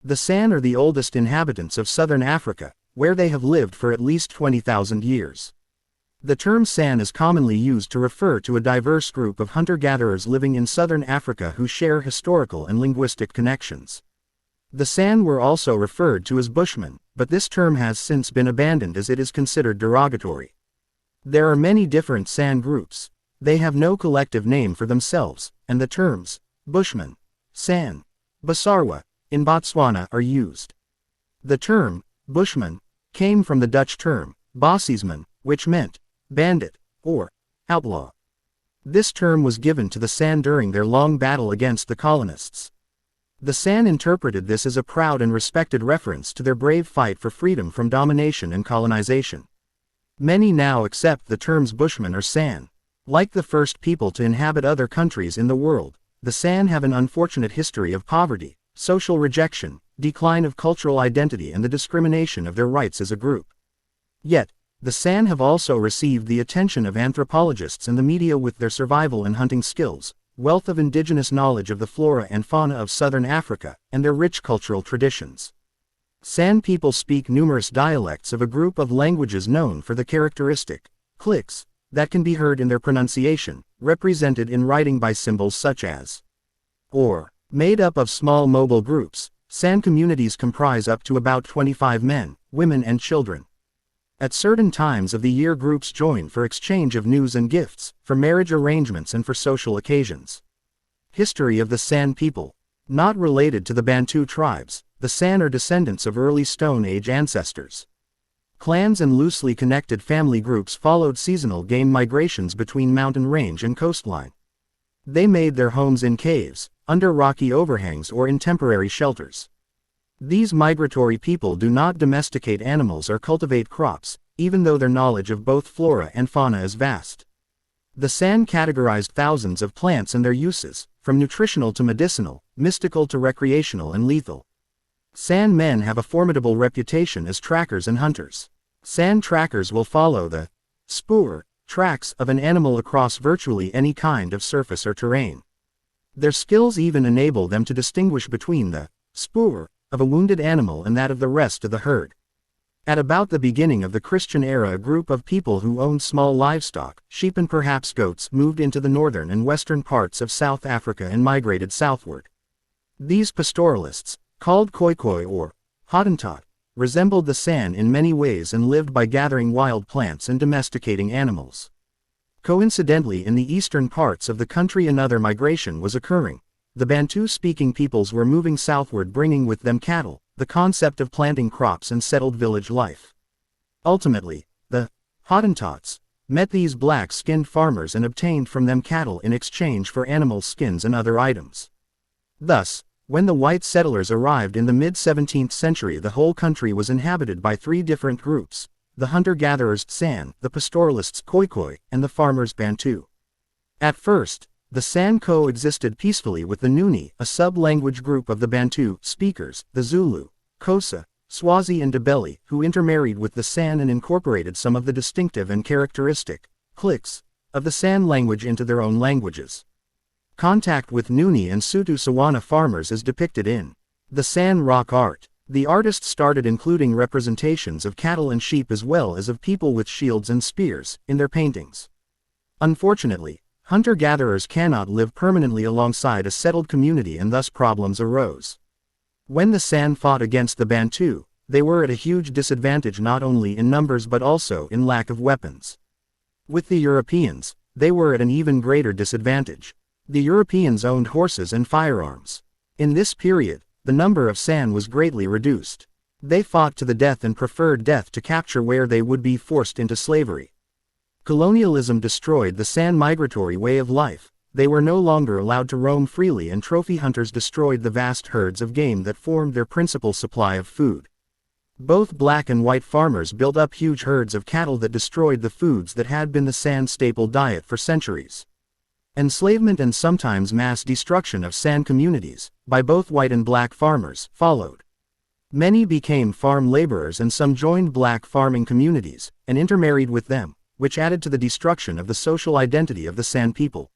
The San are the oldest inhabitants of southern Africa, where they have lived for at least 20,000 years. The term San is commonly used to refer to a diverse group of hunter-gatherers living in southern Africa who share historical and linguistic connections. The San were also referred to as Bushmen, but this term has since been abandoned as it is considered derogatory. There are many different San groups. They have no collective name for themselves, and the terms Bushman, San, Baswara, in Botswana are used. The term Bushman came from the Dutch term Bosjesman, which meant bandit or outlaw. This term was given to the San during their long battle against the colonists. The San interpreted this as a proud and respected reference to their brave fight for freedom from domination and colonization. Many now accept the terms Bushman or San. Like the first people to inhabit other countries in the world, the San have an unfortunate history of poverty, social rejection, decline of cultural identity and the discrimination of their rights as a group. Yet, the San have also received the attention of anthropologists and the media with their survival and hunting skills, wealth of indigenous knowledge of the flora and fauna of southern Africa, and their rich cultural traditions. San people speak numerous dialects of a group of languages known for the characteristic clicks that can be heard in their pronunciation, represented in writing by symbols such as or. Made up of small mobile groups, San communities comprise up to about 25 men, women and children. At certain times of the year groups join for exchange of news and gifts, for marriage arrangements and for social occasions. History of the San people. Not related to the Bantu tribes, the San are descendants of early Stone Age ancestors. Clans and loosely connected family groups followed seasonal game migrations between mountain range and coastline. They made their homes in caves, under rocky overhangs or in temporary shelters. These migratory people do not domesticate animals or cultivate crops, even though their knowledge of both flora and fauna is vast. The San categorized thousands of plants and their uses, from nutritional to medicinal, mystical to recreational and lethal. San men have a formidable reputation as trackers and hunters. San trackers will follow the spoor tracks of an animal across virtually any kind of surface or terrain. Their skills even enable them to distinguish between the spoor of a wounded animal and that of the rest of the herd. At about the beginning of the Christian era, a group of people who owned small livestock, sheep and perhaps goats, moved into the northern and western parts of South Africa and migrated southward. These pastoralists, called Khoikhoi or Hottentot, resembled the San in many ways and lived by gathering wild plants and domesticating animals. Coincidentally, in the eastern parts of the country another migration was occurring. The Bantu-speaking peoples were moving southward, bringing with them cattle, the concept of planting crops and settled village life. Ultimately, the Hottentots met these black-skinned farmers and obtained from them cattle in exchange for animal skins and other items. Thus, when the white settlers arrived in the mid-17th century, the whole country was inhabited by three different groups: the hunter-gatherers San, the pastoralists Khoikhoi, and the farmers Bantu. At first, the San coexisted peacefully with the Nguni, a sub-language group of the Bantu speakers, the Zulu, Xhosa, Swazi and Ndebele, who intermarried with the San and incorporated some of the distinctive and characteristic clicks of the San language into their own languages. Contact with Nguni and Sotho Sawana farmers is depicted in the San rock art. The artist started including representations of cattle and sheep as well as of people with shields and spears in their paintings. Unfortunately, hunter-gatherers cannot live permanently alongside a settled community, and thus problems arose. When the San fought against the Bantu, they were at a huge disadvantage not only in numbers but also in lack of weapons. With the Europeans, they were at an even greater disadvantage. The Europeans owned horses and firearms. In this period, the number of San was greatly reduced. They fought to the death and preferred death to capture, where they would be forced into slavery. Colonialism destroyed the San migratory way of life. They were no longer allowed to roam freely, and trophy hunters destroyed the vast herds of game that formed their principal supply of food. Both black and white farmers built up huge herds of cattle that destroyed the foods that had been the San staple diet for centuries. Enslavement and sometimes mass destruction of San communities, by both white and black farmers, followed. Many became farm laborers and some joined black farming communities, and intermarried with them, which added to the destruction of the social identity of the San people.